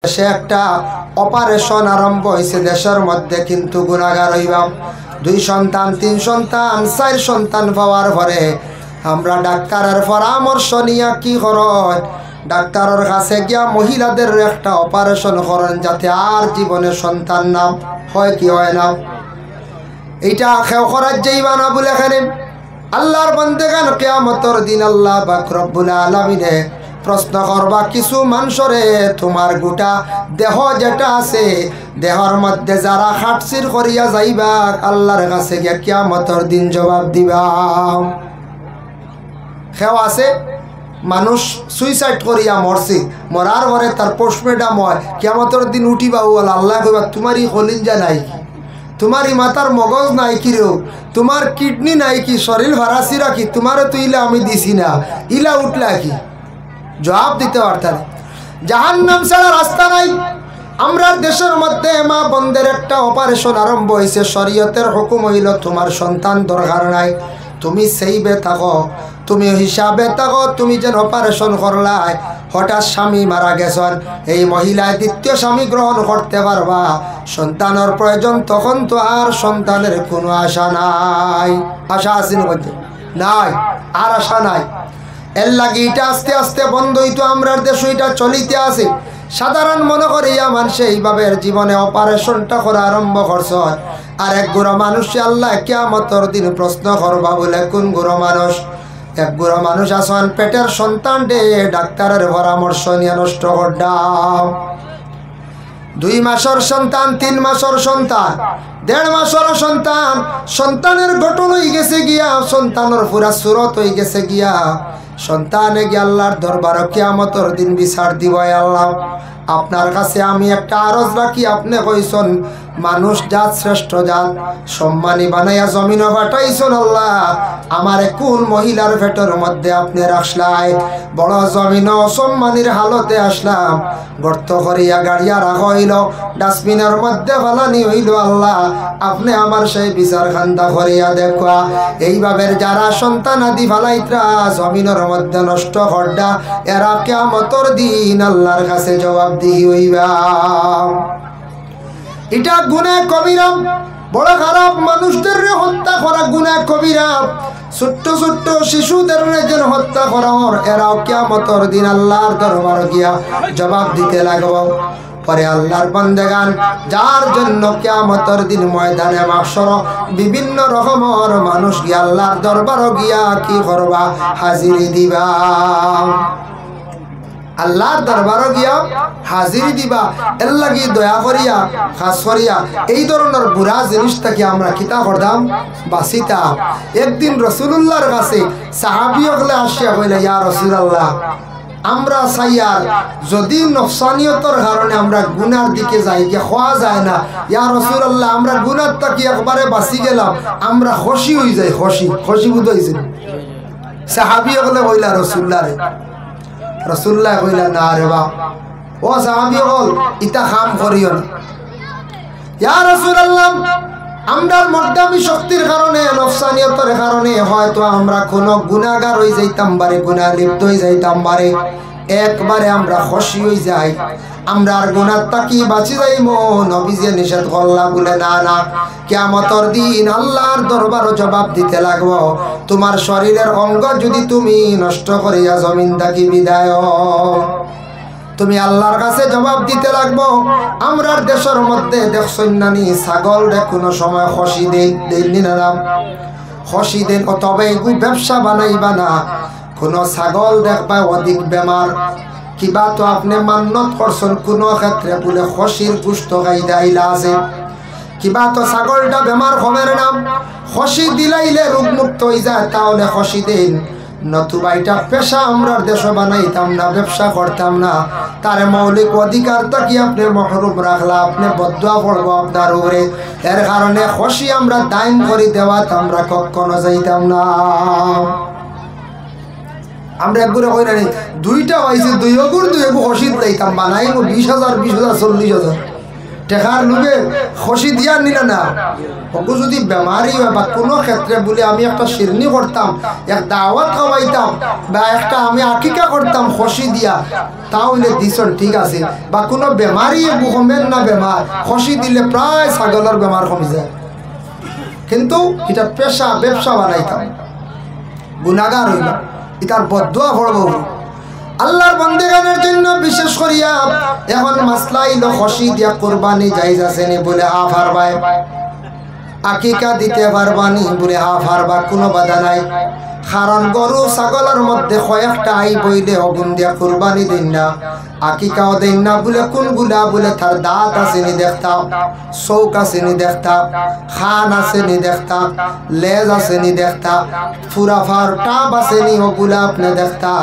দেশে একটা অপারেশন আরম্ভ হয়েছে দেশের মধ্যে, কিন্তু গুনাহগার হইবাম 2 সন্তান 3 সন্তান 4 সন্তান পাওয়ার পরে আমরা ডাক্তারের পরামর্শ নিয়ে কি করেন, ডাক্তারের কাছে গিয়া মহিলাদের একটা অপারেশন করেন যাতে আর জীবনে সন্তান না হয়। কি হয় না? এইটা খেও করার যাইবা না বলে এখানে আল্লাহর বান্দাগান কিয়ামতের দিন আল্লাহ পাক রব্বুল আলামিনে প্রশ্ন করবা কিছু মানুষরে, তোমার গোটা দেহ যেটা আছে দেহর মধ্যে যারা খাটসির করিয়া যাইবা আল্লাহর কাছে গিয়া কিয়ামতের দিন জবাব দিবা। খেও আছে মানুষ সুইসাইড করিয়া মরছে, মরার পরে তার পোস্টমর্টম হয়, কিয়ামতের দিন উঠিবা বল আল্লাহ কইবা তোমারই কলিজা নাই কি, তোমারই মাথার মগজ নাই কি রে, তোমার কিডনি নাই কি, শরীর ভারাসি রাখি, তোমারে তো ইলা আমি দিছি না, ইলা উঠলা কি? জবাব দিতে পারতেন। জাহান্নাম ছাড়া রাস্তা নাই। আমরা দেশের মধ্যে মা বন্ধের একটা অপারেশন আরম্ভ হয়েছে, শরীয়তের হুকুম হইল তোমার সন্তান দরকার নাই, তুমি সেইবে থাকো, তুমি হিসাবে থাকো, তুমি যেন অপারেশন করলাই, হঠাৎ স্বামী মারা গেছেন, এই মহিলায় দ্বিতীয় স্বামী গ্রহণ করতে পারবা, সন্তানের প্রয়োজন, তখন তো আর সন্তানের কোনো আশা নাই। আশা আছে নাই, আর আশা নাই। এর লাগে এটা আস্তে আস্তে বন্ধ হইতো, আমরা দেশ এটা চলিতে আছে। সাধারণ মনে করিয়া মানুষ এইভাবে জীবনে অপারেশনটা করা আরম্ভ করছ। আর এক গুড়ো মানুষ আল্লাহ কিয়ামতের দিন প্রশ্ন করবা বলে, কোন গুড়ো মানুষ? এক গুড়ো মানুষ আসন পেটের সন্তান ডে ডাক্তারের পরামর্শ নিয়ে নষ্ট করলাম। 2 মাসের সন্তান, 3 মাসের সন্তান, 1.5 মাসের সন্তান, সন্তানের গঠন হয়ে গেছে গিয়া, সন্তানের পুরা সুরত হয়ে গেছে গিয়া, সন্তানে গিয়ে আল্লাহর দরবারে কিয়ামতের দিন বিচার দিব। আল্লাহ আপনার কাছে আমি একটা আরজ রাখি, আপনি কইছেন মানুষ জাত শ্রেষ্ঠ জাত, সম্মানী বানাইয়া জমিন পাঠাইছেন, আল্লাহ আমার কোন মহিলার পেটের মধ্যে আপনি রাখলাই, বড় জমিন অসম্মানীর হালতে আসলাম, গর্ত করিয়া গাড়িয়া রাখা হইল, ডাস্টবিনের মধ্যে ফালানি হইল, আল্লাহ আপনি আমার সেই বিচার খান্দা করিয়া দেখা। এইভাবে যারা সন্তান আদি ফালাইত্রা জমিনের মধ্যে নষ্ট করডা, এরা কিয়ামতের দিন আল্লাহর কাছে জবাব দিই হইবা। এটা গুনাহ কবিরা, বড় খারাপ। মানুষদের হত্যা করা গুনাহ কবিরা, ছোট্ট ছোট্ট শিশুদের যেন হত্যা করা হর, এরাও কিয়ামতের দিন আল্লাহর দরবারে গিয়া জবাব দিতে লাগব। পরে আল্লাহর বান্দাগান যার জন্য কিয়ামতের দিন ময়দানে মাহশর বিভিন্ন রকমের মানুষ গিয়া আল্লাহর দরবারে গিয়া কি করবা, হাজিরি দিবা। আল্লাহর দরবারে গিয়া হাজিরি দিবা। এর লাগি দয়া করিয়া খাস করিয়া এই ধরনের বুড়া জিনিসটাকে আমরা কিতা করতাম, বাঁচিতাম। একদিন রাসূলুল্লাহর কাছে সাহাবীগণ আসিয়া কইলে, ইয়া রাসূলুল্লাহ, আমরা চাইয়ার যদি নফসানিয়তের কারণে আমরা গুনার দিকে যাই গিয়ে খাওয়া যায় না, ইয়া রাসূলুল্লাহ আমরা গুনার তাকি একবারে বাঁচি গেলাম, আমরা খুশি হয়ে যাই। খুশি খুশি বুঝাইছে সাহাবীগণ কইলা রাসূলুল্লাহরে। রাসূলুল্লাহ কইলা, না রে বাপ, ও সাহাবীগণ ইতা কাম করিও না। ইয়া রাসূলুল্লাহ আমরার মর্দামি শক্তির কারণে, নফসানিয়তের কারণে হয়তো আমরা কোনো গুনাহগার হয়ে যাইতাম পারে, গুনাহ লিপ্ত হয়ে যাইতাম পারে, একবারে আমরা খুশি হয়ে যাই, আমরা আর গুনাহ তাকি বাঁচি যাইমু। নবীজি নিষেধ করলা বলে, না না, কিয়ামতের দিন আল্লাহর দরবারে জবাব দিতে লাগবো। তোমার শরীরের অঙ্গ যদি তুমি নষ্ট করিয়া জমিন থাকি বিদায়, তুমি আল্লাহর কাছে জবাব দিতে লাগবো। আমরার দেশের মধ্যে দেখছেন নানি ছাগল রে কোনো সময় খসি দেন না, খসি দেন, তবে এগু ব্যবসা বানাইবা না। কোনো ছাগল দেখবা অধিক বেমার, কিবা তো আপনি মান্নত করছেন কোনো ক্ষেত্রে বলে খসির গুস্ত খাইতে আইলা আছে, কিবা তো ছাগলটা বেমার কমের নাম, খসি দিলাইলে রোগমুক্ত হয়ে যায়, তাহলে খসি দেন। নতুবা এটা পেশা আমরা দেশ বানাইতাম না, ব্যবসা করতাম না, তার মৌলিক অধিকারটা কি আপনি মহরুম রাখলা, আপনি বদুয়া পড়বো আপনার উপরে। এর কারণে খুশি আমরা দাইন করে দেওয়াত আমরা কখনো যাইতাম না। আমরা একগুলো কই না, 2টা হয়েছে 2 অগুর 2 এগু খুশি দিতাম, বানাই 20,000 20,000 40,000 টেকার লোভে খসি দিয়া নিলে না ওকে যদি বেমারি হয় বা কোনো ক্ষেত্রে বলে আমি একটা শিরনি করতাম, এক দাওয়াত খাওয়াইতাম বা একটা আমি আকিকা করতাম খসি দিয়া, তাহলে দিছন ঠিক আছে। বা কোনো বেমারি কমেন না বেমার খসি দিলে প্রায় ছাগলের বেমার কমে যায়, কিন্তু এটা পেশা ব্যবসা বানাইতাম, গুনাহগার হইল, এটার বদদুয়া পড়ব। আল্লাহর বান্দাগানের জন্য বিশেষ করিয়া এখন মাসলা হইল খসি দিয়া কুরবানি জায়েজ আছে নি বলে হা ফারবাই, আকিকা দিতে পারবানি বলে হা ফারবা, কোনো বাধা নাই। কারণ গরু ছাগলের মধ্যে কয়েকটা আই বইলে অগুন দিয়া কুরবানি দিন না, আকিকাও দিন না বলে কোনগুলা বলে তার দাঁত আছে নি দেখতাম, চৌক আছে নি দেখতাম, খান আছে নি দেখতাম, লেজ আছে নি দেখতাম, ফুরাফার টাপ আছে নি ওগুলা আপনি দেখতা।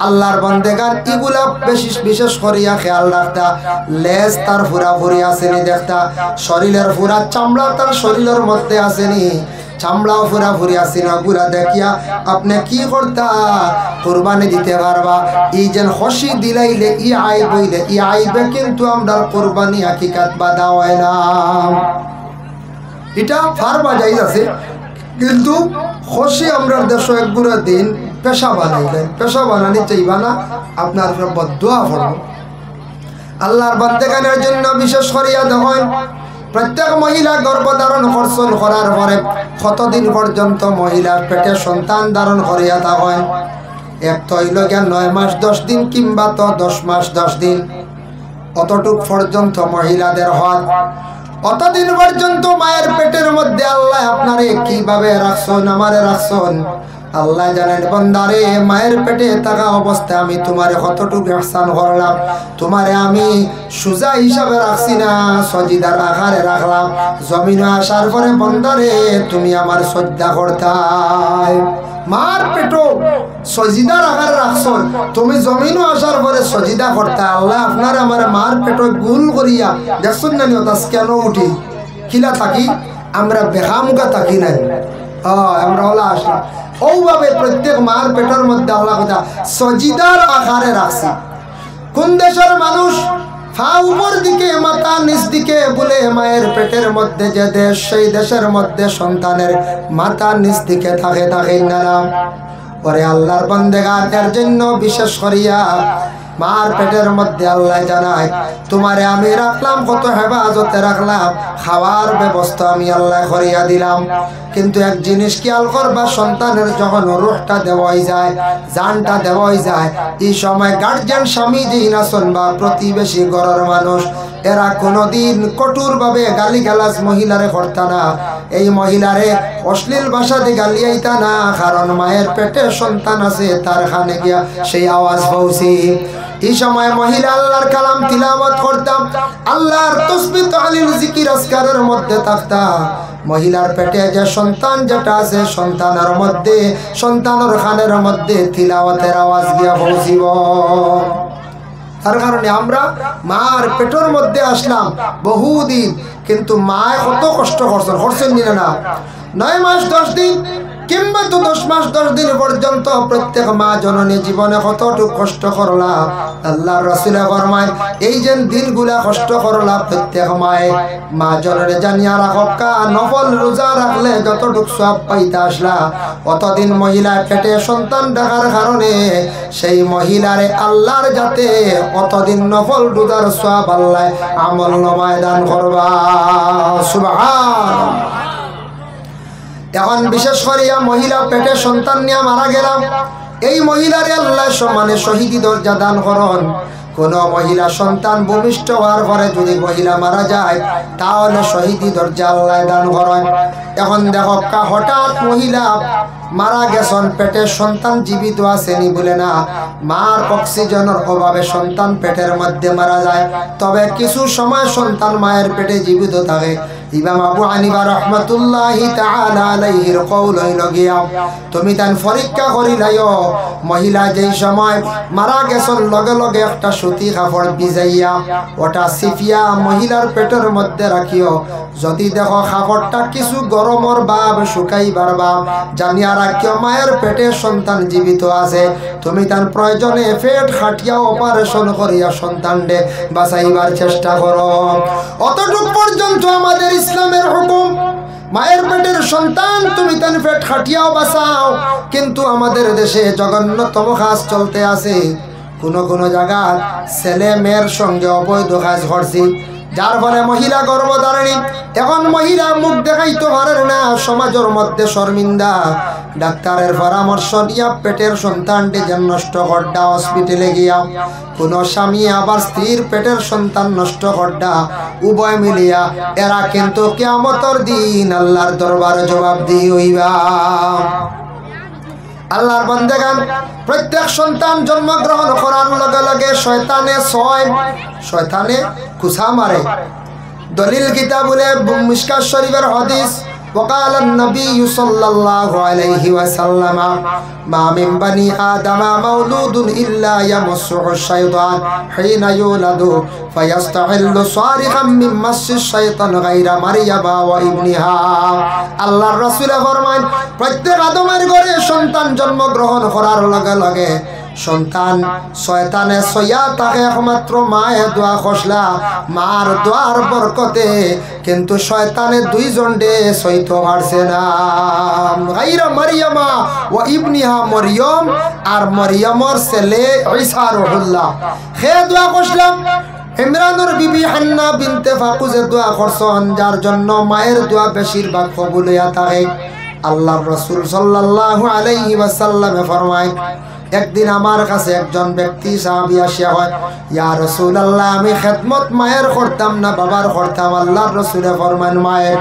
আল্লাহর বান্দাগান এগুলা বিশেষ করিয়া খেয়াল রাখতা, লেজ তার ফুরাফুরি আছে নি দেখতা, শরীরের ফুরা চামড়া তার শরীরের মধ্যে আছে নি, চামড়াও ফুরাফুরি আছে না, গুলা দেখিয়া আপনি কি করতা কুরবানি দিতে পারবা। এই যে খসি দিলাইলে ই আই বইলে ই আইবে, কিন্তু আমরা কুরবানি হাকিকাত বাধা হয় না, এটা ফারবা জায়েজ আছে। কিন্তু খসি আমরা দেশ একগুড়া দিন পেশা বানাইলেন, পেশা বানানি চাইবা না, আপনার বদদুয়া করব। আল্লাহর বান্দাগানের জন্য বিশেষ করিয়া দেখেন প্রত্যেক মহিলা গর্ভধারণ করছেন করার পরে কতদিন পর্যন্ত মহিলার পেটে সন্তান ধারণ করিয়া থাকেন, এক তো হইল 9 মাস 10 দিন কিংবা তো 10 মাস 10 দিন, অতটুক পর্যন্ত মহিলাদের হয়। অতদিন পর্যন্ত মায়ের পেটের মধ্যে আল্লাহ আপনারে কিভাবে রাখছেন, আমারে রাখছেন আল্লাহ জানেন। বান্দারে মায়ের পেটে থাকা অবস্থায় আমি তোমারে কতটুকু ইহসান করলাম, তোমারে আমি সুজা হিসাবে রাখছি না, সজিদার আকারে রাখলাম। জমিনে আসার পরে বান্দারে তুমি আমার শ্রদ্ধা করতাই, মার পেটো সজিদার আকারে রাখছন, তুমি জমিনও আসার পরে সজিদা করতা। আল্লাহ আপনার আমার মার পেটো গুল করিয়া দেখছেন না নিয়তাস কেন উঠি খিলা থাকি, আমরা বেখামুখা থাকি নাই, আমরা ওলা আসলাম ওভাবে প্রত্যেক মার পেটের মধ্যে আল্লাহ কথা সজিদার আকারে রাখছি। কোন দেশের মানুষ ফা উপর দিকে মাথা নিচ দিকে বলে মায়ের পেটের মধ্যে যে দেশ, সেই দেশের মধ্যে সন্তানের মাথা নিচ দিকে থাকে না। পরে আল্লাহর বান্দাগানের জন্য বিশেষ করিয়া মার পেটের মধ্যে আল্লাহ জানায় তোমারে আমি রাখলাম, কত হেফাজতে রাখলাম, খাওয়ার ব্যবস্থা আমি আল্লাহ করিয়া দিলাম। কিন্তু এক জিনিস খেয়াল করবা, সন্তানের যখন রুহটা দেওয়াই যায়, জানটা দেওয়াই যায়, এই সময় গার্জিয়ান স্বামী যেই নাচন বা প্রতিবেশী ঘরের মানুষ, এরা কোনোদিন কঠোরভাবে গালিগালাজ মহিলারে করতা না, এই মহিলারে অশ্লীল ভাষা দিয়ে গালিয়াইতা না। কারণ মায়ের পেটে সন্তান আছে, তার খানে গিয়া সেই আওয়াজ পৌঁছি। এই সময় মহিলা আল্লাহর কালাম তিলাওয়াত করতাম, আল্লাহর তাসবিহ তাহলিল জিকির আজকারের মধ্যে থাকতা। মহিলার পেটে যে সন্তান যেটা আছে, সন্তানের মধ্যে, সন্তানের খানের মধ্যে তিলাওয়াতের আওয়াজ গিয়া পৌঁছিব। তার কারণে আমরা মার পেটের মধ্যে আসলাম বহুদিন, কিন্তু মা কত কষ্ট করছেন না, 9 মাস 10 দিন কিংবা তো 10 মাস 10 দিন পর্যন্ত প্রত্যেক মা জননী জীবনে কতটুকু কষ্ট করলাম। আল্লাহর রাসূলে ফরমায় এই যে দিনগুলা কষ্ট করলাম প্রত্যেক মায়ে, মা জননী জানিয়া রাখা নফল রোজা রাখলে যতটুকু সওয়াব পাইতে আসলা, অতদিন মহিলার পেটে সন্তান দেখার কারণে সেই মহিলারে আল্লাহর যাতে অতদিন নফল রোজার সওয়াব আল্লাহ আমল নামায় দান করবা। সুবহানাল্লাহ। এখন বিশেষ করিয়া মহিলা পেটে সন্তান নিয়ে মারা গেলাম, এই মহিলারে আল্লাহ সম্মানে শহীদি দরজা দান করুন। কোন মহিলা সন্তান ভূমিষ্ঠ হওয়ার পরে যদি মহিলা মারা যায়, তাহলে শহীদি দরজা আল্লাহ দান করেন। এখন দেখো হঠাৎ মহিলা মারা গেছেন, পেটের সন্তান জীবিত আসেনি বলে না, মার অক্সিজেনের অভাবে সন্তান পেটের মধ্যে মারা যায়। তবে কিছু সময় সন্তান মায়ের পেটে জীবিত থাকে, ইমাম আবু হানিফা রাহমাতুল্লাহি তাআলা আলাইহির কওল হইল গিয়া তুমি তান পরীক্ষা করিলাইও মহিলা যেই সময় মারা গেছর লগে লগে একটা সুতি কাপড় ভিজাইয়া ওটা সিফিয়া মহিলার পেটের মধ্যে রাখিও যদি দেখো কাপড়টা কিছু গরমর ভাব শুকাইবার ভাব জানিয়া রাখিও মায়ের পেটে সন্তান জীবিত আছে তুমি তার প্রয়োজনে পেট খাটিয়া অপারেশন করিয়া সন্তানকে বাঁচাইবার চেষ্টা করো। অতটুক পর্যন্ত আমাদের ইসলামের হুকুম। মায়ের পেটের সন্তান তুমি তার পেট খাটিয়াও বাঁচাও, কিন্তু আমাদের দেশে জঘন্যতম কাজ চলতে আছে। কোন জায়গা ছেলে মেয়ের সঙ্গে অবৈধ কাজ করছি, যার ফলে মহিলা গর্ভধারিণী। এখন মহিলা মুখ দেখাইতে পারে না, সমাজের মধ্যে শর্মিন্দা। ডাক্তারের পরামর্শ নিয়া পেটের সন্তানটি যেন নষ্ট করডা হসপিটালে গিয়া কোন স্বামী আবার স্ত্রীর পেটের সন্তান নষ্ট করডা, উভয় মিলিয়া এরা কিন্তু কিয়ামতের দিন আল্লাহর দরবারে জবাবদিহি হইবা। আল্লাহর বান্দাগান, প্রত্যেক সন্তান জন্মগ্রহণ করার লগে লগে শয়তানে কুসা মারে। দলিল কিতাবুলে মিশকাত শরীফের হাদিস وقال النبي صلى الله عليه وسلم ما من بني آدم مولود إلا يمسه الشيطان حين يولد فيستحل صارخا من مس الشيطان غير مريم وابنها। আল্লাহর রাসূল ফরমান প্রত্যেক আদমের ঘরে সন্তান জন্মগ্রহণ করার লগে লগে সন্তান শয়তানে সয়া তাকে একমাত্র মায়ে দোয়া খসলা, মার দোয়ার বরকতে, কিন্তু শয়তানে দুইজন ডে সইতে পারছে না। গায়রা মারিয়ামা ওয়া ইবনিহা মরিয়ম, আর মরিয়মর ছেলে ঈসা রুহুল্লাহ হে দোয়া খসলাম। ইমরানুর বিবি হান্না বিনতে ফাকুজে দোয়া করছেন, যার জন্য মায়ের দোয়া বেশিরভাগ কবুল হইয়া থাকে। আল্লাহর রাসূল সাল্লাল্লাহু আলাইহি ওয়াসাল্লাম ফরমায়, একদিন আমার কাছে একজন ব্যক্তি সাহাবী আসিয়া হয়, ইয়া রাসূলুল্লাহ আমি খেদমত মায়ের করতাম না বাবার করতাম। আল্লাহর রাসূলে ফরমান মায়ের।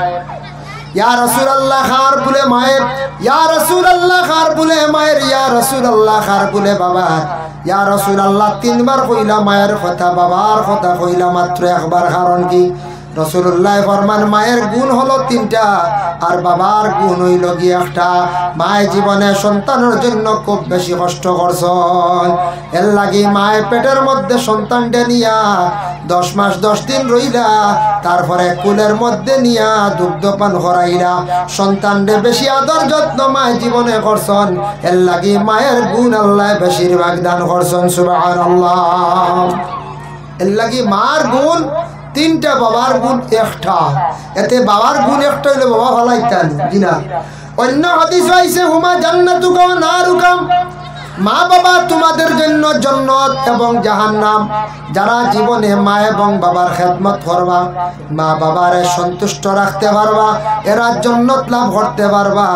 ইয়া রাসূলুল্লাহ খার বলে মায়ের, ইয়া রাসূলুল্লাহ খার বলে মায়ের, ইয়া রাসূলুল্লাহ খার বলে বাবার। ইয়া রাসূলুল্লাহ তিনবার কইলা মায়ের কথা, বাবার কথা কইলা মাত্র একবার। কারণ কি? রাসূলুল্লাহ ফরমান মায়ের গুণ হলো তিনটা আর বাবার গুণ হইল কি একটা। মায়ের জীবনে সন্তানের জন্য খুব বেশি কষ্ট করছেন, এর লাগি মায়ের পেটের মধ্যে সন্তানটা নিয়া 10 মাস 10 দিন রইলা, তারপরে কুলের মধ্যে নিয়া দুগ্ধপান করাইলা, সন্তানকে বেশি আদর যত্ন মায়ের জীবনে করছেন, এর লাগি মায়ের গুণ আল্লাহ বেশিরভাগ দান করছেন। সুবহানাল্লাহ। এর লাগি মার গুণ তিনটা, বাবার গুণ একটা। এতে বাবার গুণ একটা হইলে বাবা ভালাইতেন জিনা। অন্য হাদিস আইছে হুমা জান্নাতুকা ওয়া নারুকা, মা বাবা তোমাদের জন্য জান্নাত এবং জাহান্নাম। যারা জীবনে মা এবং বাবার খেদমত করবা, মা বাবারে সন্তুষ্ট রাখতে পারবা, এরা জান্নাত লাভ করতে পারবা।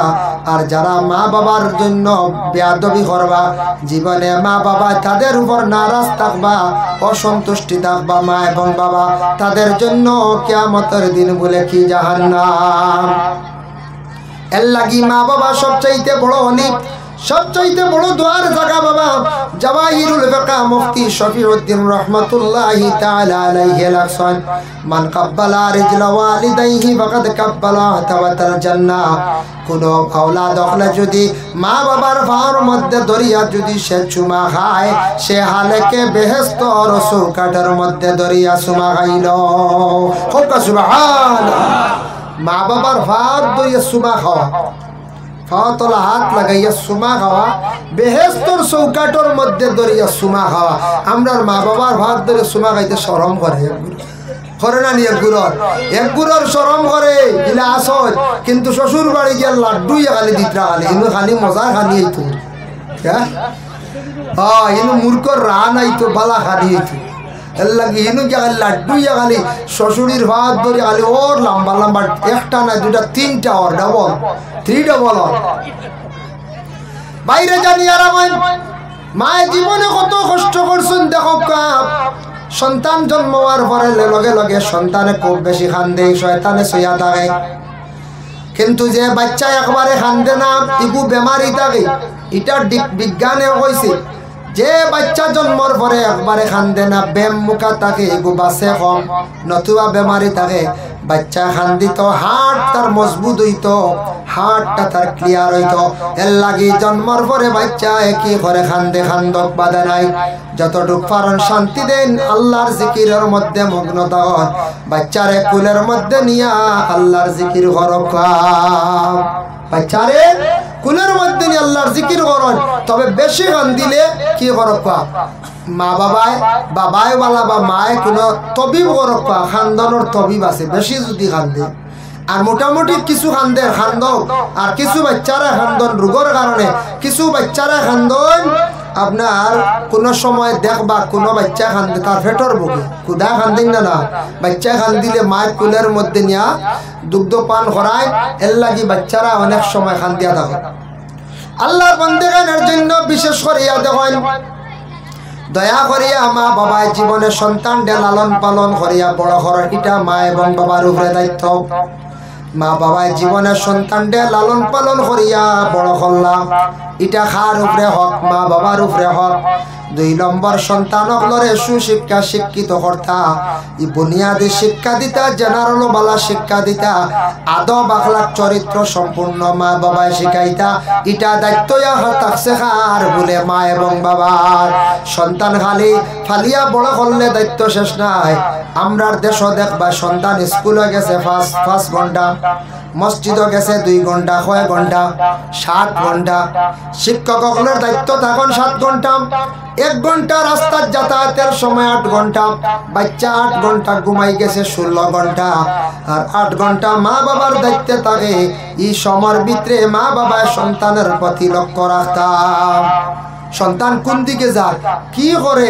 আর যারা মা বাবার জন্য বেয়াদবি করবা, জীবনে মা বাবা তাদের উপর নারাজ থাকবা, অসন্তুষ্টি থাকবা মা এবং বাবা, তাদের জন্য কিয়ামতের দিন বলে কি জাহান্নাম। এর লাগি মা বাবা সবচাইতে বড় অনেক, সবচাইতে বড় দোয়ার জায়গা বাবা। জাওয়াহিরুল ফাকা মুফতি শফিউদ্দিন রাহমাতুল্লাহি তাআলা আলাইহি লাকসান, মান কাব্বালা রিজলা ওয়ালিদাইহি ফাকাদ কাব্বালা তাওয়াতাল জান্নাহ। কোন আওলাদ হলে যদি মা বাবার পায়ের মধ্যে দরিয়া যদি সে চুমা খায়, সে হালেকে বেহেশতর চৌকাঠের মধ্যে দরিয়া চুমা খাইল। সুবহানাল্লাহ। মা বাবার পায়ের দরিয়া চুমা খাওয়া, তলা হাত লাগাইয়া সুমা খাওয়া, বেহেশতর চৌকাঠের মধ্যে দরিয়া সুমা খাওয়া। আমরার মা বাবার ভাত ধরে সুমা খাইতে শরম করে, করে না নি? এক গুড়র শরম করে ইলা আসত, কিন্তু শ্বশুর বাড়ি গিয়ে লাড্ডু খালি দিতরা খালি ইনু খালি মজা খানি হইতো। হ্যাঁ ইনু মূর্খর রাহ নাই তো বালা খানি হইতো। এর লাগে ইনু গিয়ে খালি লাড্ডু খালি শ্বশুরির ভাত ধরে খালি ওর লম্বা লম্বা, একটা না দুটা তিনটা, ওর ডবল 3 ডবল। বাইরে জানি আর মায়ের জীবনে কত কষ্ট করছেন দেখো। সন্তান জন্ম হওয়ার পরে লগে লগে সন্তানে খুব বেশি কান্দে, শয়তানে সইয়া থাকে। কিন্তু যে বাচ্চা একবারে কান্দে না, ইগু বেমারি থাকে। এটা বিজ্ঞানে কইছে যে বাচ্চা জন্মর পরে একবারে খান্দে না, বেম মুখা থাকে, বাসে কম, নতুবা বেমারি থাকে, বাচ্চা খান্দিত হার্ট তার মজবুত হইত, হার্টটা তার ক্লিয়ার হইত। এর লাগি জন্মর পরে বাচ্চা একই করে খান্দে, খান্দক বাধা নাই। যতটুক পারেন শান্তি দেন, আল্লাহর জিকিরের মধ্যে মগ্ন থাকুন। বাচ্চারে কুলের মধ্যে নিয়া আল্লাহর জিকির করক, বাচ্চারে কুলের মধ্যে নিয়ে আল্লাহর জিকির করুন। তবে বেশি কান্দিলে কি করক, মা বাবায় বালা বা মায়ে কোনো তবিব করক, খান্দনের তবিব আছে। বেশি যদি কান্দে আর মোটামুটি কিছু খান্দে খান্দক, আর কিছু বাচ্চারা খান্দন রোগের কারণে, কিছু বাচ্চারা খান্দন আপনার কোনো সময় দেখবা কোনো বাচ্চা খান্দে তার পেটর বুকে, কুদা খান্দিন না, বাচ্চা খান্দিলে মায়ের কুলের মধ্যে নিয়া দুগ্ধ পান করায়, এর লাগি বাচ্চারা অনেক সময় খান্দিয়া থাকে। আল্লাহর বান্দাগণের জন্য বিশেষ করিয়া দেখেন, দয়া করিয়া মা বাবায় জীবনে সন্তান লালন পালন করিয়া বড় করেন, এটা মা এবং বাবার উপরে দায়িত্ব। মা বাবায় জীবনের সন্তান লালন পালন করিয়া বড় করলাম, এটা খার উপরে হক, মা বাবার উপরে হক। 2 নম্বর সন্তানক লরে সুশিক্ষা শিক্ষিত কর্তা, ই বুনিয়াদী শিক্ষা দিতা, জেনারেল বালা শিক্ষা দিতা, আদব আখলাক চরিত্র সম্পূর্ণ মা বাবায় শিখাইতা। এটা দায়িত্ব থাকছে খার বলে মা এবং বাবার। সন্তান খালি ফালিয়া বড় করলে দায়িত্ব শেষ নাই। আমরার দেশ দেখবা সন্তান স্কুলে গেছে 5 ঘন্টা, মসজিদে গেছে 2 ঘন্টা, 6 ঘন্টা, 7 ঘন্টা। শিক্ষকদের দায়িত্ব তখন 7 ঘন্টা। 1 ঘন্টা রাস্তার যাতায়াতের সময় 8 ঘন্টা, বাচ্চা 8 ঘন্টা ঘুমাই গেছে 16 ঘন্টা। আর 8 ঘন্টা মা বাবার দায়িত্বে থাকে। এই সময়ের ভিতরে মা বাবার সন্তানের প্রতি লক্ষ্য রাখতাম। সন্তান কোন দিকে যায়, কি করে,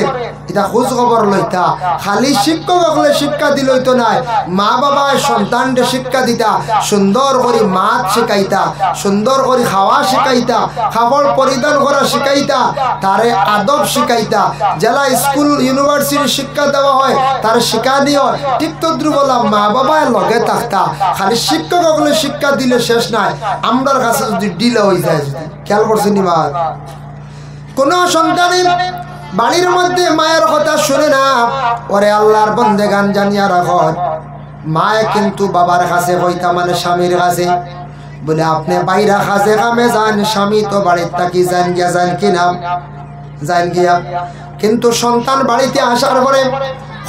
এটা খোঁজ খবর লইতা। খালি শিক্ষক হলে শিক্ষা দিল তো নাই, মা বাবা সন্তানকে শিক্ষা দিতা, সুন্দর করে মাত শিখাইতা, সুন্দর করে খাওয়া শিখাইতা, খাবার পরিধান করা শিখাইতা, তারে আদব শিখাইতা। জেলা স্কুল ইউনিভার্সিটি শিক্ষা দেওয়া হয়, তার শিক্ষা দিও ঠিক তদ্রু বলা মা বাবার লগে থাকতা। খালি শিক্ষক হলে শিক্ষা দিলে শেষ নাই, আমরার কাছে যদি ডিলে হয়ে যায়। খেয়াল করছেন মা, কোন সন্তানের বাড়ির মধ্যে মায়ের কথা শুনে না, ওরে আল্লাহর বন্দেগান জানিয়া রাখো, মায়ে কিন্তু বাবার কাছে হইতা, মানে স্বামীর কাছে বলে আপনি বাইরা কাজে কামে যান, স্বামী তো বাড়ির থাকি যান গিয়া, যান কিনা যান গিয়া। কিন্তু সন্তান বাড়িতে আসার পরে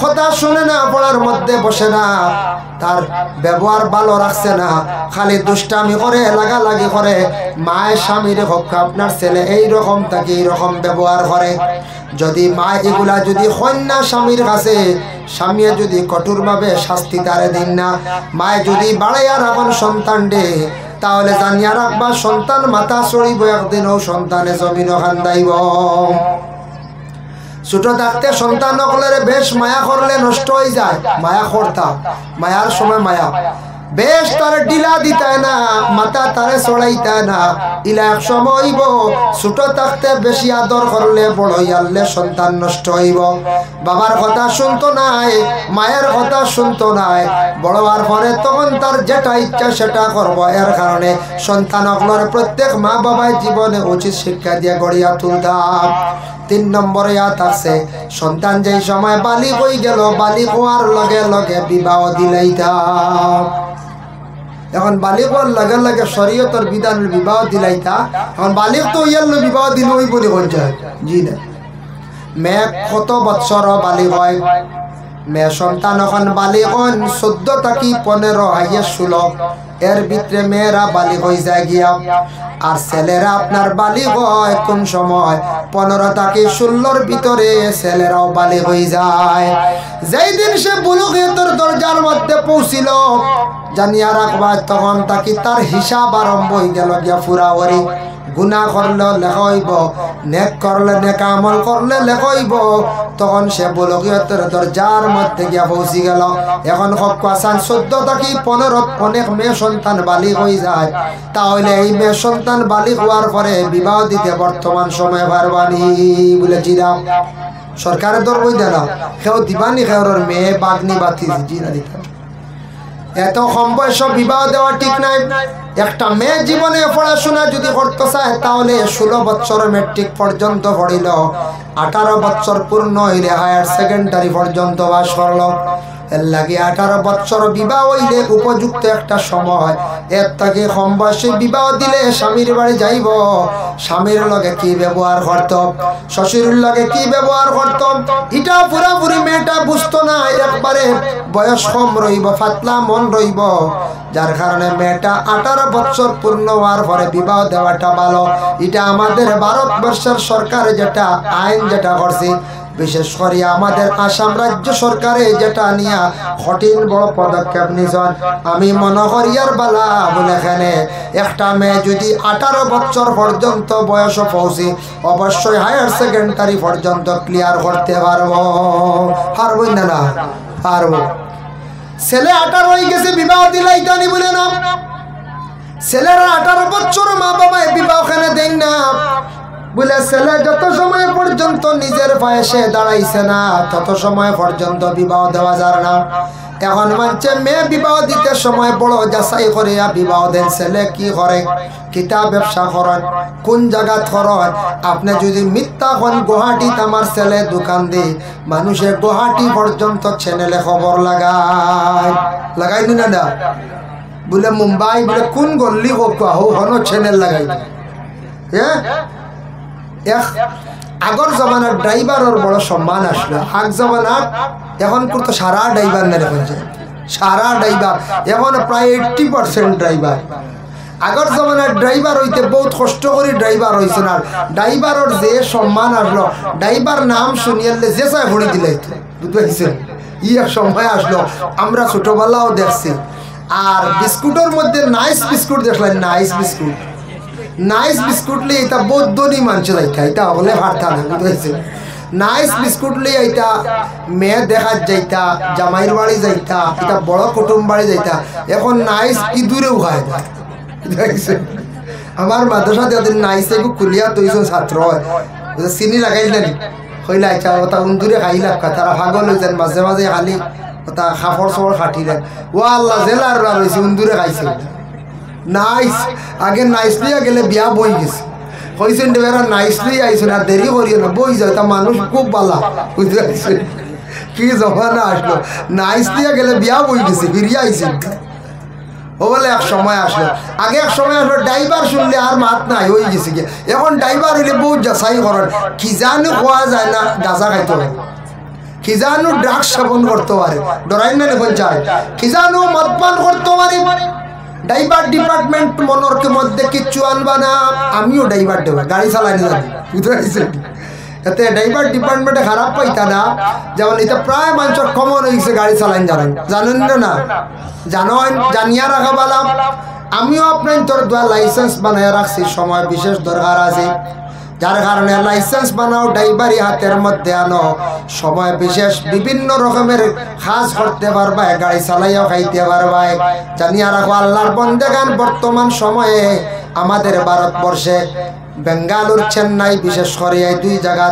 কথা শুনে না, পড়ার মধ্যে বসে না, তার ব্যবহার ভালো রাখছে না, খালি দুষ্টামি করে, লাগালাগি করে। মায়ের স্বামীর হোক আপনার ছেলে এইরকম তাকে এইরকম ব্যবহার করে। যদি মা এগুলা যদি হন না স্বামীর কাছে, স্বামী যদি কঠোরভাবে শাস্তি তারে দিন না, মায়ে যদি বাড়াইয়া রাখুন সন্তান ডে, তাহলে জানিয়া রাখবা সন্তান মাথা চড়িব, একদিনও সন্তানে জমিন খান্দাইব। ছোট থাকতে সন্তান নকলের বেশ মায়া করলে নষ্ট হয়ে যায়, মায়া করতাম, মায়ার সময় মায়া বেশ তারে ডিলা দিতায় না, মাথা তারে চড়াইতায় না। ইলা এক সময় হইব ছোট থাকতে বেশি আদর করলে বড় হইয়ালে সন্তান নষ্ট হইব। বাবার কথা শুনতো নাই, মায়ের কথা শুনতো নাই, বড় হওয়ার পরে তখন তার যেটা ইচ্ছা সেটা করব। এর কারণে সন্তানগুলোর প্রত্যেক মা বাবার জীবনে উচিত শিক্ষা দিয়ে গড়িয়া তুলতাম। 3 নম্বরে ইয়াত আছে, সন্তান যেই সময় বালিগ হয়ে গেল, বালিগ হওয়ার লগে লগে বিবাহ দিলাইতাম। এখন বালিগ হওয়ার লগে লগে শরীয়তের বিধানের বিবাহ দিলাইতা। এখন বালিগ তো ইয়ার বিবাহ দিল ওই বলে পঞ্চায়েত জি না। মেয়ে কত বৎসর বালিগ হয়, মেয়ে সন্তান এখন বালিগ হন 14 থেকে 15, হাইয়েস্ট 16, এর ভিতরে মেয়েরা বালিগ হয়ে যায় গিয়া। আর ছেলেরা আপনার বালিগ হয় কোন সময় 15 থেকে 16-র ভিতরে ছেলেরাও বালিগ হয়ে যায়। যেই দিন সে বুলুগিয়তের দরজার মধ্যে পৌঁছিল, জানিয়া রাখবা তখন তাকে তার হিসাব আরম্ভ হয়ে গেল গিয়া ফুরাওয়ারি। গুনাহ করলে লেখা হইব, নেক করলে নেক আমল করলে লেখা হইব। তখন সে বুলুগিয়তের দরজার মধ্যে গিয়া পৌঁছি গেল। এখন সব কাছান 14 থেকে 15 অনেক মেয়ে সন্তান বালিগ হয়ে যায়। তাহলে এই মেয়ে সন্তান বালিগ হওয়ার পরে বিবাহ দিতে বর্তমান সময় পারবানি বলে জিরাম সরকারের দর বই দেনা, কেউ দিবানি, কেউর মেয়ে বাগনি বাতি জিরা দিতাম। এত কম বয়স বিবাহ দেওয়া ঠিক নাই। একটা মেয়ে জীবনে পড়াশোনা যদি করতে চায় তাহলে 16 বছর মেট্রিক পর্যন্ত পড়িল, 18 বছর পূর্ণ হইলে হায়ার সেকেন্ডারি পর্যন্ত পাস করলো। এর লাগে 18 বছর বিবাহ হইলে উপযুক্ত একটা সময়। এর থেকে কম বয়সে বিবাহ দিলে স্বামীর বাড়ি যাইব, স্বামীর লগে কি ব্যবহার করত, শ্বশুরের লগে কি ব্যবহার করত, এটা পুরাপুরি মেয়েটা বুঝতো না। একবারে বয়স কম রইব, ফাতলা মন রইব, যার কারণে মেয়েটা 18 বছর পূর্ণ হওয়ার পরে বিবাহ দেওয়াটা ভালো। এটা আমাদের ভারতবর্ষের সরকার যেটা আইন যেটা করছে, বিশেষ করে আমাদের আসাম রাজ্য সরকারে যেটা নিয়ে কঠিন বড় পদক্ষেপ নিয়েছেন, আমি মনে করি আর বালা বলে এখানে একটা মেয়ে যদি 18 বছর পর্যন্ত বয়স পৌঁছে অবশ্যই হায়ার সেকেন্ডারি পর্যন্ত ক্লিয়ার করতে পারবো। পারবই না? না পারবো। ছেলে 18 হয়ে গেছে বিবাহ দিলাই জানি বলে না, ছেলেরা 18 বছর মা বাবা বিবাহ খানে দেন না বলে ছেলে যত সময় পর্যন্ত নিজের পায়ে সে দাঁড়াইছে না তত সময় পর্যন্ত বিবাহ দেওয়া যায় না। এখন মানছে মেয়ে বিবাহ দিতে সময় বড় যাচাই করে বিবাহ দেন। ছেলে কি করে, কিতাব ব্যবসা করেন, কোন জায়গাত করেন। আপনি যদি মিথ্যা হন, গুয়াহাটিতে আমার ছেলে দোকান দি, মানুষে গুয়াহাটি পর্যন্ত চ্যানেলে খবর লাগাই না না বলে মুম্বাই বলে কোন গল্লি হনো চ্যানেল লাগাই। হ্যাঁ, আগর জমানার ড্রাইভারের বড় সম্মান আসলো। আগ জমানার এখন তো সারা ড্রাইভার না দেখুন, সারা ড্রাইভার এখন প্রায় 80% ড্রাইভার। আগর জমানার ড্রাইভার হইতে বহুত কষ্ট করে ড্রাইভার হয়েছে না। ড্রাইভারের যে সম্মান আসলো, ড্রাইভার নাম শুনিয়ে যে চাই ভরি দিলে বুঝতে পারছেন। এক সময় আসলো আমরা ছোটবেলাও দেখছি। আর বিস্কুটের মধ্যে নাইস বিস্কুট দেখলেন, নাইস বিস্কুট, নাইস বিস্কুট লিয়ে এটা বৌদ্ধনি মানুষ যাইতা, এটা হলে ভারতা না বুঝতে। নাইস বিস্কুট লিয়ে এটা মেয়ে দেখার যাইতা, জামাইয়ের বাড়ি যাইতা, এটা বড় কুটুম বাড়ি যাইতা। এখন নাইস ইঁদুরেও খায় না বুঝতে। আমার মাদ্রাসাতে ওদের নাইসে কুলিয়া 200 ছাত্র হয়, চিনি লাগাইলেন হইলে আইতা ওটা উন্দুরে খাইলাম তারা ভাগল হয়েছেন, মাঝে মাঝে খালি ওটা খাফড় সবর খাটিলেন। ও আল্লাহ জেলার রয়েছে উন্দুরে খাইছে নাইস। আগে নাইস লিয়া গেলে বিয়া বই গেছে, কইছেন দেবেরা নাইস লিয়ে আইসেন আর দেরি করিও না, বই যাও। তা মানুষ খুব বালা বুঝতে পারছেন কি জমানা আসলো। নাইস লিয়া গেলে বিয়া বই গেছে, ফিরিয়ে আইসেন। ও বলে এক সময় আসলো, আগে এক সময় আসলো ড্রাইভার শুনলে আর মাত নাই হয়ে গেছে গিয়ে। এখন ড্রাইভার হইলে বহুত যাচাই করেন, কি জানো খোয়া যায় না, গাঁজা খাইতে হয়, কি জানো ড্রাগস সেবন করতে পারে, ডরাই না এখন চায়, কি জানো মদপান করতে পারে। ড্রাইভার ডিপার্টমেন্ট মনের মধ্যে কিচ্ছু আনবা না। আমিও ড্রাইভার দেবো, গাড়ি চালাই না জানি বুঝতে পারছেন। এতে ড্রাইভার ডিপার্টমেন্টে খারাপ পাইতা না, যেমন এটা প্রায় মানুষের কমন হয়ে গেছে গাড়ি চালাইন জানেন না জানেন, জানিয়া রাখা বালাম। আমিও আপনার তোর দোয়া লাইসেন্স বানায় রাখছি, সময় বিশেষ দরকার আছে, যার কারণে লাইসেন্স বানাও, ড্রাইভারি হাতের মধ্যে আনো, সময় বিশেষ বিভিন্ন রকমের কাজ করতে পারবা, গাড়ি চালাইও খাইতে পারবা। জানিয়া রাখো আল্লাহর বন্দেগান বর্তমান সময়ে আমাদের ভারতবর্ষে বেঙ্গালুর, চেন্নাই, বিশেষ করে এই দুই জায়গা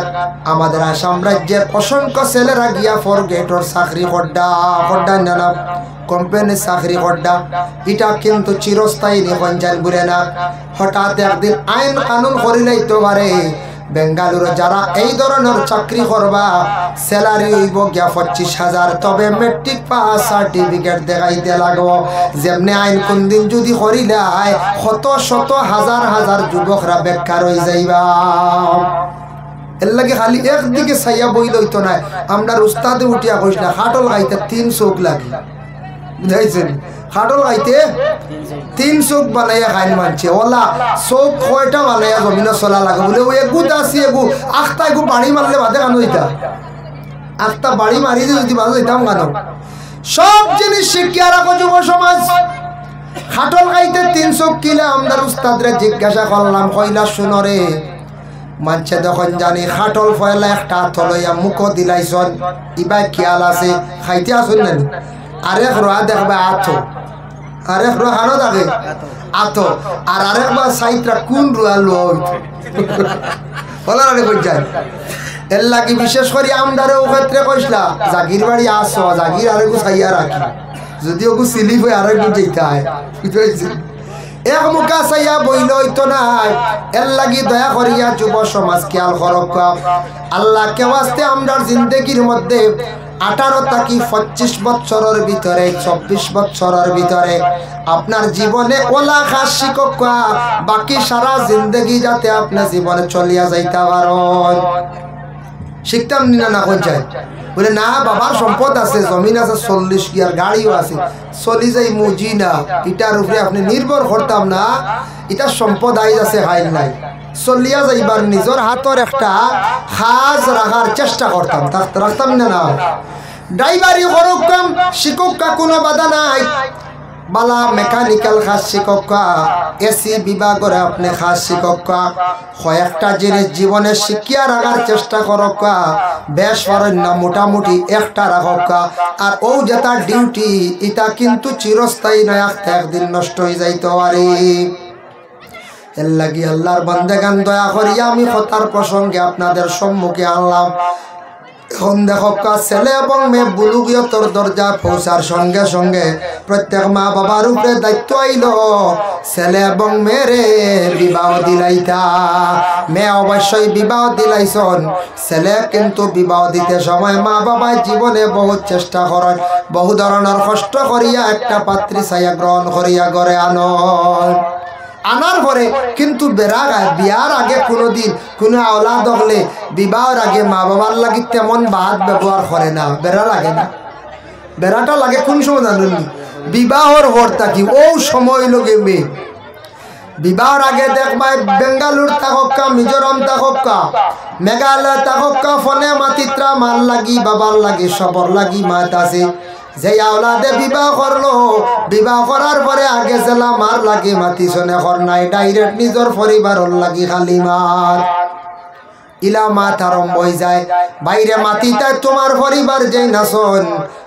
আমাদের আসাম রাজ্যের অসংখ্য ছেলেরা গিয়া ফর গেটর চাকরি করডা না কোম্পানির চাকরি করডা। এটা কিন্তু চিরস্থায়ী নিখন যান বুড়ে না, হঠাৎ একদিন আইন কানুন করিলেই তো পারে। বেঙ্গালুরু যারা এই ধরনের চাকরি করবা স্যালারি হইব গিয়া 25,000, তবে মেট্রিক পাস সার্টিফিকেট দেখাইতে লাগবো। যেমনি আইন কোন দিন যদি করিলে শত শত হাজার হাজার যুবকরা বেকার হয়ে যাইবা। এর লাগে খালি একদিকে চাইয়া বই লইতো না। আমরা উস্তাদে উঠিয়া কইস না খাটল খাইতে 3 চোখ লাগে বুঝাইছেন, খাটল খাইতে 3 চোখ বানাইয়া খাইন মানছে। ওলা চোখ কয়টা বানাইয়া জমিনে চলা লাগে বলে ওই এগু দাসি এগু আখটা এগু বাড়ি মারলে বাদে কানো হইতা, আখটা বাড়ি মারি যদি বাজো হইতাম কানো। সব জিনিস শিখিয়া রাখো যুব সমাজ। খাটল খাইতে 3 চোখ কিলে আমদার উস্তাদরে জিজ্ঞাসা করলাম, কইলা শুনরে মানছে যখন জানি খাটল ফয়লা একটা থলইয়া মুখ দিলাইছন, ইবা খেয়াল আছে খাইতে আসুন না। আরেক রোয়া দেখবা আথো, আরেক রোয়া হানো থাকে আথো, আর আরেকবার সাইটরা কোন রোয়া লোয়া হইতো বলার আরে কই যায়। এর লাগি বিশেষ করে আমদারে ও ক্ষেত্রে কইসলা জাগির বাড়ি আসো, জাগির আরেকু চাইয়া রাখি, যদি ওগু সিলিপ হয়ে আরো একটু যেতে হয় বুঝতে পারছি এক মুখা চাইয়া বইল হইতো নাই এর লাগি দয়া করিয়া যুব সমাজ খেয়াল করক আল্লাহ কে ওয়াস্তে আমরার জিন্দগির মধ্যে 18 থেকে 25 বছরের ভিতরে 24 বছরের ভিতরে আপনার জীবনে ওলা খাস শিক্ষক বাকি সারা জিন্দগি যাতে আপনার জীবনে চলিয়া যাইতে পারেন শিখতাম না কোন চাই বলে না বাবার সম্পদ আছে জমিন আছে 40 গিয়ার গাড়িও আছে চলি যাই মুজি না এটার উপরে আপনি নির্ভর করতাম না এটা সম্পদ আইজ আছে হাইল নাই চলিয়া যাইবার নিজের হাতের একটা খাজ রাখার চেষ্টা করতাম রাখতাম না ড্রাইভারি করুক কাম শিক্ষক কোনো বাধা নাই বালা মেকানিক্যাল খাস শিক্ষক এসি বিভাগের আপনি খাস শিক্ষক কয়েকটা জিনিস জীবনে শিখিয়া রাখার চেষ্টা করক বেশ পারেন না মোটামুটি একটা রাখক আর ও যেটা ডিউটি এটা কিন্তু চিরস্থায়ী নয় একদিন নষ্ট হয়ে যাইতে পারে এর লাগি আল্লাহর বান্দাগান দয়া করিয়া আমি কথার প্রসঙ্গে আপনাদের সম্মুখে আনলাম এখন দেখো ছেলে এবং মেয়ে বুলুগিয়তর দরজা পৌঁছার সঙ্গে সঙ্গে প্রত্যেক মা বাবার উপরে দায়িত্ব আইল ছেলে এবং মেয়েরে বিবাহ দিলাইতা মেয়ে অবশ্যই বিবাহ দিলাইছন ছেলে কিন্তু বিবাহ দিতে সময় মা বাবার জীবনে বহুত চেষ্টা করেন বহু ধরনের কষ্ট করিয়া একটা পাত্রী ছায়া গ্রহণ করিয়া ঘরে আনার পরে কিন্তু বিয়ার আগে কোনোদিন কোনো আওলাদ হলে বিবাহের আগে মা বাবার লাগি তেমন ভাত ব্যবহার করে না বেড়া লাগে না বেড়াটা লাগে কোন সময় জানুন বিবাহর পর থাকি ও সময় লগে মেয়ে বিবাহর আগে দেখবাই বেঙ্গালুর থাকা মিজোরাম থাকা মেঘালয় থাকা ফোনে মাতিত্রা মার লাগি বাবার লাগি সবর লাগি মাত আছে যে আওলাদে বিবাহ করলো বিবাহ করার পরে আগে জেলা মার লাগি মাতি শোনে কর নাই ডাইরেক্ট নিজের পরিবারের লাগি খালি মার ইলা মাত আরম্ভ হয়ে যায় বাইরে মাতিতায় তোমার পরিবার যেই নাচন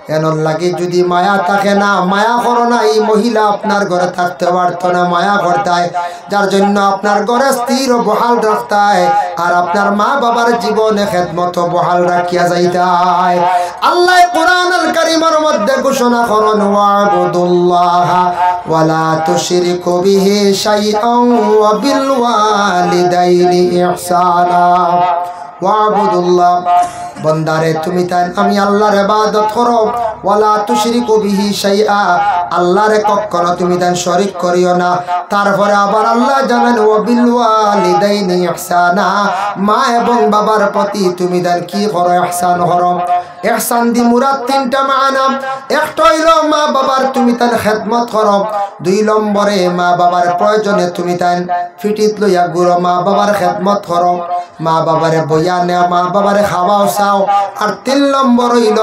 এনর লাগে যদি মায়া থাকে না মায়া করো না এই মহিলা আপনার ঘরে থাকতে পারতো না মায়া করতায় যার জন্য আপনার ঘরে স্থির ও বহাল রাখতায় আর আপনার মা বাবার জীবনে খেদমত বহাল রাখিয়া যাইতায় আল্লাহ কোরআনুল কারীমের মধ্যে ঘোষণা করেন ওয়াবুদুল্লাহ ওয়ালা তুশরিকু বিহি শাইআন ওয়া বিল ওয়ালিদাইনি ইহসানা ওয়াবুদুল্লাহ বন্দারে তুমি তাই আমি আল্লাহর ইবাদত করো ওয়ালা তুশরিকু বিহি শাইআ আল্লাহরে কখনো তুমি তাই শরীক করিও না তারপরে আবার আল্লাহ জানেন ওয়া বিল ওয়ালিদাইনি ইহসানা মা এবং বাবার প্রতি তুমি তাই কি করো ইহসান করো ইহসান দি মুরাদ তিনটা মানা একটা হইলো মা বাবার তুমি তাই খেদমত করো দুই নম্বরে মা বাবার প্রয়োজনে তুমি তাই ফিটিত লইয়া গুরো মা বাবার খেদমত করো মা বাবারে বইয়া নেও মা বাবারে খাওয়াও চাও আর 3 নম্বর হইল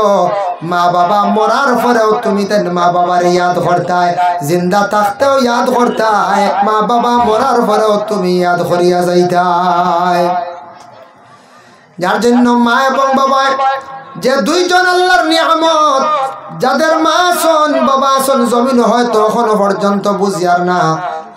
মা বাবা মরার পরেও তুমি তাই মা বাবার ইয়াদ করতায় জিন্দা থাকতেও ইয়াদ করতায় মা বাবা মরার পরেও তুমি ইয়াদ করিয়া যাইতায় যার জন্য মা এবং বাবা যে দুইজন আল্লাহর নিয়ামত যাদের মা আছেন বাবা আছেন জমিন হয়তো এখনো পর্যন্ত বুঝিয়ার না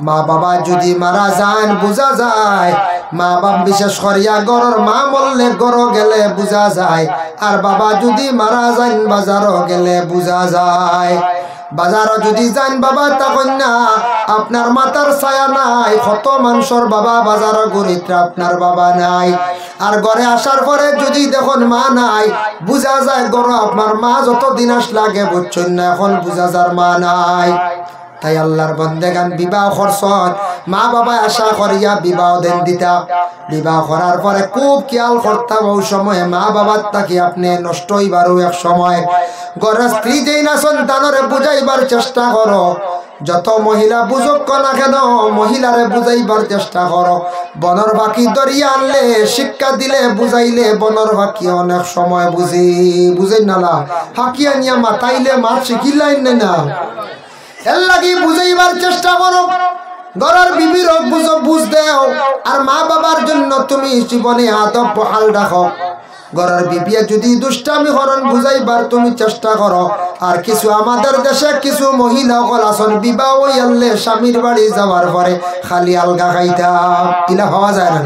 মা বাবা যদি মারা যান বুঝা যায় মা বাবা বিশেষ করিয়া গরর মা মরলে গর গেলে বুঝা যায় আর বাবা যদি মারা যান বাজারও গেলে বুঝা যায় বাজারও যদি যান বাবা তখন না আপনার মাথার ছায়া নাই কত মানুষের বাবা বাজারও গরিত্রা আপনার বাবা নাই আর ঘরে আসার পরে যদি দেখুন মা নাই বুঝা যায় গর আপনার মা যতদিন আস লাগে বুঝছেন না এখন বুঝা যার মা নাই তাই আল্লাহর বন্দেগান বিবাহ করছন মা বাবা আশা করিয়া বিবাহ দেন দিতা বিবাহ করার পরে খুব খেয়াল করতাম ওই সময় মা বাবার তাকে আপনি নষ্ট হইবারও এক সময় ঘরের স্ত্রী যেই না সন্তানরে বুঝাইবার চেষ্টা করো যত মহিলা বুঝক না কেন মহিলারে বুঝাইবার চেষ্টা করো বনর বাকি দরিয়া আনলে শিক্ষা দিলে বুঝাইলে বনর বাকি অনেক সময় বুঝেই না হাকিয়া নিয়া মাতাইলে মাত শিখিলাই না এর লাগি বুঝাইবার চেষ্টা করো ঘরের বিবির বুঝ দেও আর মা বাবার জন্য তুমি জীবনে আদব বহাল রাখো ঘরের বিবিয়া যদি দুষ্টামি করন বুঝাইবার তুমি চেষ্টা করো আর কিছু আমাদের দেশে কিছু মহিলা সকল আসন বিবাহ হইলে স্বামীর বাড়ি যাওয়ার পরে খালি আলগা খাইতাম ইলা হওয়া যায় না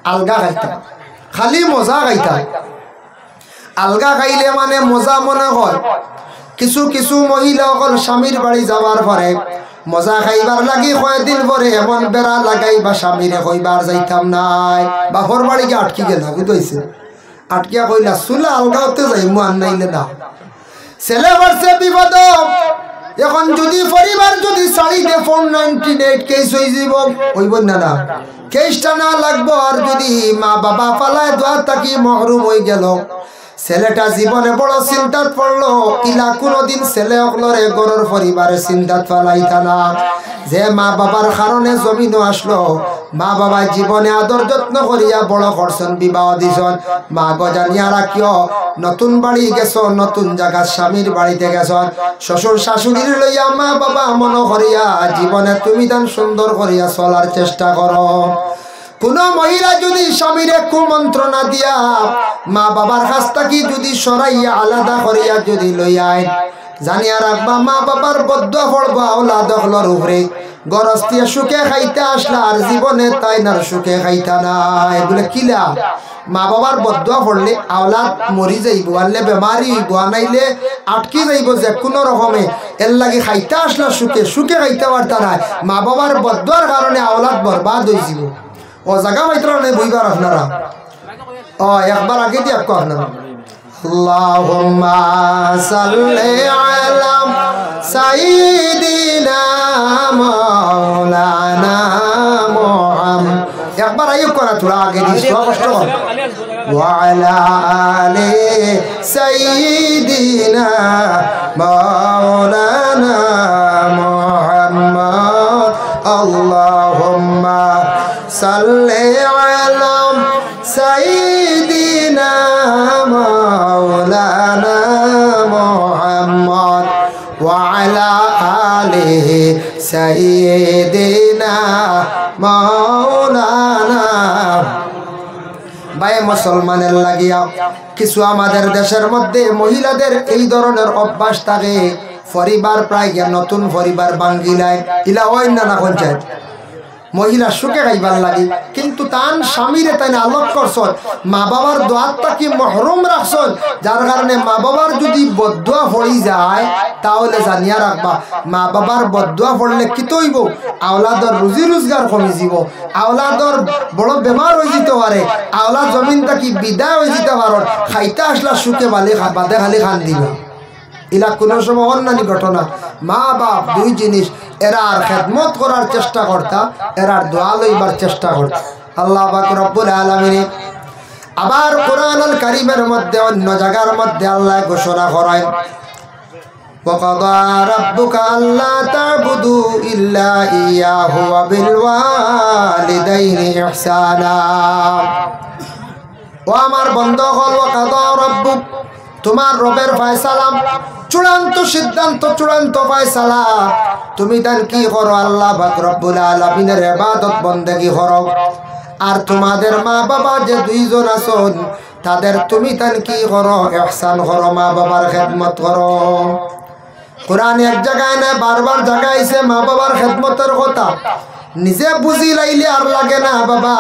আলগা খাইতাম খালি মজা খাইতাম আলগা খাইলে মানে মজা মনে হয় কিছু কিছু মহিলা সকল স্বামীর বাড়ি যাওয়ার পরে মজা খাইবার লাগি কয়েকদিন পরে এমন বেড়া লাগাই বা স্বামীরে কইবার যাইতাম নাই, বাপর বাড়ি গিয়ে আটকি গেল, বুঝতে আটকিয়া কইলা চুলা আলগাওতে যাইমু আর নাইলে না। ছেলে বাড়ছে বিপদ, এখন যদি পরিবার যদি চাইতে 498 কেস হয়ে যাব, হইব না না কেসটা না লাগবো। আর যদি মা বাবা পালায় দোয়া থাকি মহরুম হয়ে গেল, ছেলেটা জীবনে বড় চিন্তাত পড়লো। ইলা কোনদিন ছেলে অকলরে গরর পরিবারের চিন্তাত পালাইতা না, যে মা বাবার কারণে জমিনও আসলো। মা বাবা জীবনে আদর যত্ন করিয়া বড় করছেন, বিবাহ দিছন। মা গজানিয়া রাখিও নতুন বাড়ি গেছ, নতুন জায়গা স্বামীর বাড়িতে গেছ, শ্বশুর শাশুড়ির লইয়া মা বাবা মন করিয়া জীবনে তুমি তান সুন্দর করিয়া চলার চেষ্টা করো। কোন মহিলা যদি স্বামীরে কুমন্ত্রণা দিয়া মা বাবার কাছ থেকে যদি সরাইয়া আলাদা করিয়া যদি লইয়ায়, জানিয়া রাখবা মা বাবার বদুয়া পড়বা আওলাদ হলর উপরে। গরস্তিয়া সুখে খাইতে আসলা আর জীবনে তাই না সুখে খাইতা না, এগুলো কিলা মা বাবার বদুয়া পড়লে আওলাদ মরি যাইব, আনলে বেমারি হইব, আনাইলে আটকি যাইব যে কোনো রকমে। এর লাগে খাইতে আসলা সুখে, সুখে খাইতে পারতা না, মা বাবার বদুয়ার কারণে আওলাদ বরবাদ হয়ে যাব। ও জায়গা পাইতরা নেই বইবার আপনারা, ও একবার আগে দিয়ে আপনারা আল্লাহুম্মা সাল্লি আলা সাইয়্যিদিনা মাওলানা মুহাম্মদ। একবার আইও করা তোরা আগে দিস, কষ্ট কর। ওয়া আলা আলি সাইয়্যিদিনা মাওলানা মুহাম্মদ। আল্লাহুম্মা সাল্লি আলা সাইয়্যিদিনা মাওলানা মুহাম্মদ ওয়া আলা আলিহি সাইয়্যিদিনা মাওলানা। ভাই মুসলমানের লাগিয়া কিছু আমাদের দেশের মধ্যে মহিলাদের এই ধরনের অভ্যাস থাকে, পরিবার প্রায় নতুন পরিবার বাঙ্গিলায় ইলা ওই না পঞ্চায়েত মহিলা সুখে খাইবার লাগে, কিন্তু তান স্বামীরে তাই আলোক করছন, মা বাবার দোয়াতটা কি মহরুম রাখছন, যার কারণে মা বাবার যদি বদুয়া পড়ি যায় তাহলে জানিয়া রাখবা মা বাবার বদুয়া পড়লে কি তৈব, আওলাদর রুজি রোজগার কমে যাব, আওলাদর বড় বেমার হয়ে যেতে পারে, আওলাদ জমিনটা কি বিদায় হয়ে যেতে পারো। খাইতে আসলা সুখে বাদে খালি খান দিবা, ইলা কোনো সময় অন্যান্য ঘটনা। মা বাপ দুই জিনিস, এরার খেদমত করার চেষ্টা করতা, এরার দোয়া লইবার চেষ্টা করতা। আল্লাহ পাক রব্বুল আলামিন আবার কোরআনুল কারীমের মধ্যে অন্য জায়গার মধ্যে আল্লাহ ঘোষণা করেন, ওয়াকাদা রাব্বুকা আল্লা তা'বুদু ইল্লা ইয়াহু ওয়া বিল ওয়ালিদাইনি ইহসানা। ও আমার বন্ধুগণ, ওয়াকাদা রাব্বুক, তোমার রবের ফয়সালা, চূড়ান্ত সিদ্ধান্ত, চূড়ান্ত ফয়সালা। তুমি তার কি করো, আল্লাহ পাক রব্বুল আলামিনের ইবাদত বন্দেগি করো। আর তোমাদের মা বাবা যে দুইজন আছেন তাদের তুমি তার কি করো, ইহসান করো, মা বাবার খেদমত করো। কোরআন এক জায়গায় না বারবার জায়গায় আইছে মা বাবার খেদমতের কথা, নিজে বুঝি লাইলে আর লাগে না বাবা।